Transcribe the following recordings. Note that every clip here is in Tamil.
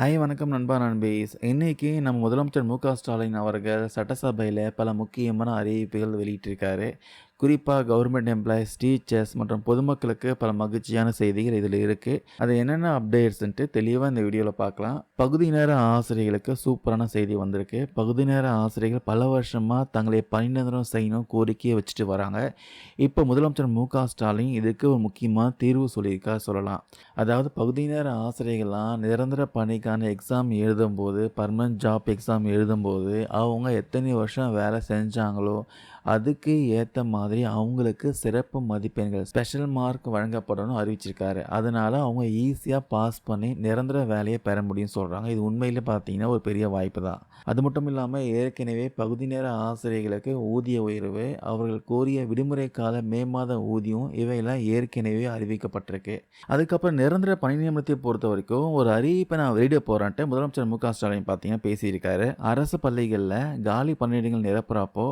ஹாய் வணக்கம் நண்பா நண்பீஸ். இன்னைக்கு நம்ம முதலமைச்சர் ஸ்டாலின் அவர்கள் சட்டசபையில பல முக்கியமான அறிவிப்புகள் வெளியிட்டிருக்காரு. குறிப்பா கவர்மெண்ட் எம்ப்ளாயீஸ், டீச்சர்ஸ் மற்றும் பொதுமக்களுக்கு பல மகிழ்ச்சியான செய்திகள் இதில இருக்கு. அது என்னென்ன அப்டேட்ஸ்ன்ட்டு தெளிவா இந்த வீடியோல பார்க்கலாம். பகுதி நேர ஆசிரியர்களுக்கு சூப்பரான செய்தி வந்திருக்கு. பகுதி நேர ஆசிரியர்கள் பல வருஷமா தங்களை பணி நிரந்தரம் செய்யணும் கோரிக்கையை வச்சுட்டு வராங்க. இப்போ முதலமைச்சர் ஸ்டாலின் இதுக்கு ஒரு முக்கியமான தீர்வு சொல்லியிருக்கார் சொல்லலாம். அதாவது பகுதி நேர ஆசிரியர்கள்லாம் நிரந்தர பணிக்கான எக்ஸாம் எழுதும்போது, பர்மனன்ட் ஜாப் எக்ஸாம் எழுதும்போது, அவங்க எத்தனை வருஷம் வேலை செஞ்சாங்களோ, அதுக்கு ஏத்த மாதிரி அவங்களுக்கு சிறப்பு மதிப்பெண்கள், ஸ்பெஷல் மார்க் வழங்கப்படும்னு அறிவிச்சிருக்காரு. அதனால அவங்க ஈஸியா பாஸ் பண்ணி நிரந்தர வேலையை பெற முடியும்னு சொல்றாங்க. இது உண்மையிலே பார்த்தீங்கன்னா ஒரு பெரிய வாய்ப்பு தான். அது மட்டும் இல்லாம ஏற்கனவே பகுதி நேர ஆசிரியர்களுக்கு ஊதிய உயர்வு, அவர்கள் கோரிய விடுமுறை கால மே மாத ஊதியம் இவையெல்லாம் ஏற்கனவே அறிவிக்கப்பட்டிருக்கு. அதுக்கப்புறம் நிரந்தர பணி நியமனத்தை பொறுத்த வரைக்கும் ஒரு அறிவிப்பை நான் வெளியிட போறேன்ட்டு முதலமைச்சர் ஸ்டாலின் பார்த்தீங்கன்னா பேசியிருக்காரு. அரசு பள்ளிகளில் காலி பணியிடங்கள் நிரப்புறப்போ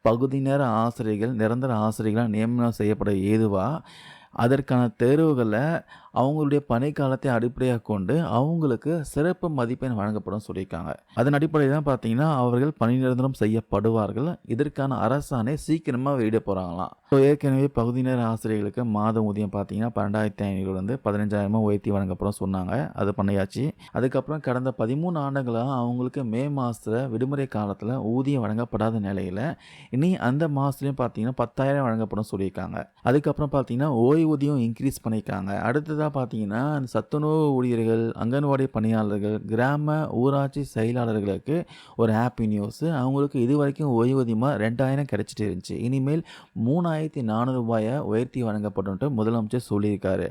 பகுதி நேர ஆசிரியர்கள் நிரந்தர ஆசிரியர்களாக நியமனம் செய்யப்பட ஏதுவா அதற்கான தேர்வுகளில் அவங்களுடைய பணிக்காலத்தை அடிப்படையாக கொண்டு அவங்களுக்கு சிறப்பு மதிப்பெண் வழங்கப்படும் சொல்லியிருக்காங்க. அதன் அடிப்படையில் தான் பார்த்தீங்கன்னா அவர்கள் பணி நிரந்தரம் செய்யப்படுவார்கள். இதற்கான அரசாணை சீக்கிரமாக வெளியிட போகிறாங்களாம். ஸோ ஏற்கனவே பகுதி நேர ஆசிரியர்களுக்கு மாத ஊதியம் பார்த்தீங்கன்னா 12,500 15,000 உயர்த்தி வழங்கப்படும் சொன்னாங்க. அது பண்ணியாச்சு. அதுக்கப்புறம் கடந்த 13 ஆண்டுகளாக அவங்களுக்கு மே மாதத்தில் விடுமுறை காலத்தில் ஊதியம் வழங்கப்படாத நிலையில் இனி அந்த மாதத்துலையும் பார்த்தீங்கன்னா 10,000 வழங்கப்படும் சொல்லியிருக்காங்க. அதுக்கப்புறம் பார்த்தீங்கன்னா ஓய்வூதியம் இன்க்ரீஸ் பண்ணியிருக்காங்க. அடுத்ததாக பார்த்தீங்கன்னா சத்துணவு ஊழியர்கள், அங்கன்வாடி பணியாளர்கள், கிராம ஊராட்சி செயலாளர்களுக்கு ஒரு ஹாப்பி நியூஸ். அவங்களுக்கு இது வரைக்கும் ஓய்வூதியமாக 2,000 கிடைச்சிட்டு இருந்துச்சு. இனிமேல் 3,400 ரூபாயை உயர்த்தி வழங்கப்படும் முதலமைச்சர் சொல்லியிருக்காரு.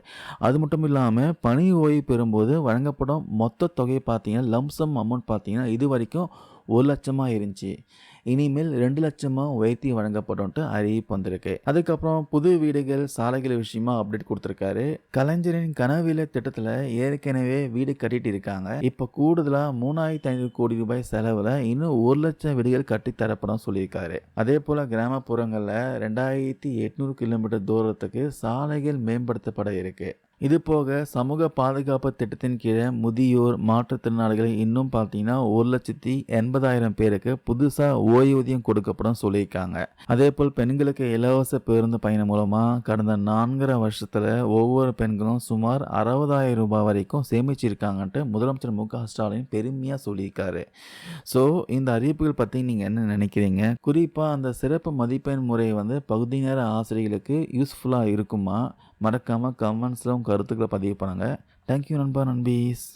அது மட்டும் இல்லாமல் பணி ஓய்வு பெறும்போது வழங்கப்படும் மொத்த தொகை பார்த்தீங்கன்னா லம்சம் அமௌண்ட் பார்த்தீங்கன்னா இது வரைக்கும் 1,00,000 இருந்துச்சு. இனிமேல் 2,00,000 உயர்த்தி வழங்கப்படும்ட்டு அறிவிப்பு வந்திருக்கு. அதுக்கப்புறம் புது வீடுகள், சாலைகள் விஷயமா அப்டேட் கொடுத்துருக்காரு. கலைஞரின் கனவில திட்டத்தில் ஏற்கனவே வீடு கட்டிட்டு இருக்காங்க. இப்போ கூடுதலா 3,500 கோடி ரூபாய் செலவில் இன்னும் 1,00,000 வீடுகள் கட்டித்தரப்படும் சொல்லியிருக்காரு. அதே போல கிராமப்புறங்களில் 2,800 கிலோமீட்டர் தூரத்துக்கு சாலைகள் மேம்படுத்தப்பட இருக்கு. இது போக சமூக பாதுகாப்பு திட்டத்தின் கீழே முதியோர், மாற்றுத்திறனாளிகள் இன்னும் பார்த்தீங்கன்னா 1,80,000 பேருக்கு புதுசாக ஓய்வூதியம் கொடுக்கப்படும் சொல்லியிருக்காங்க. அதே போல் பெண்களுக்கு இலவச பேருந்து பயணம் மூலமாக கடந்த 4.5 வருஷத்தில் ஒவ்வொரு பெண்களும் சுமார் 60,000 ரூபாய் வரைக்கும் சேமிச்சிருக்காங்கன்ட்டு முதலமைச்சர் ஸ்டாலின் பெருமையாக சொல்லியிருக்காரு. ஸோ இந்த அறிவிப்புகள் பற்றி நீங்கள் என்ன நினைக்கிறீங்க? குறிப்பாக அந்த சிறப்பு மதிப்பெண் முறை பகுதி நேர ஆசிரியர்களுக்கு யூஸ்ஃபுல்லாக இருக்குமா? மறக்காமல் கமெண்ட்ஸில் உங்கள் கருத்துக்களை பதிவு பண்ணுங்கள். தேங்க்யூ நண்பா நண்பீஸ்.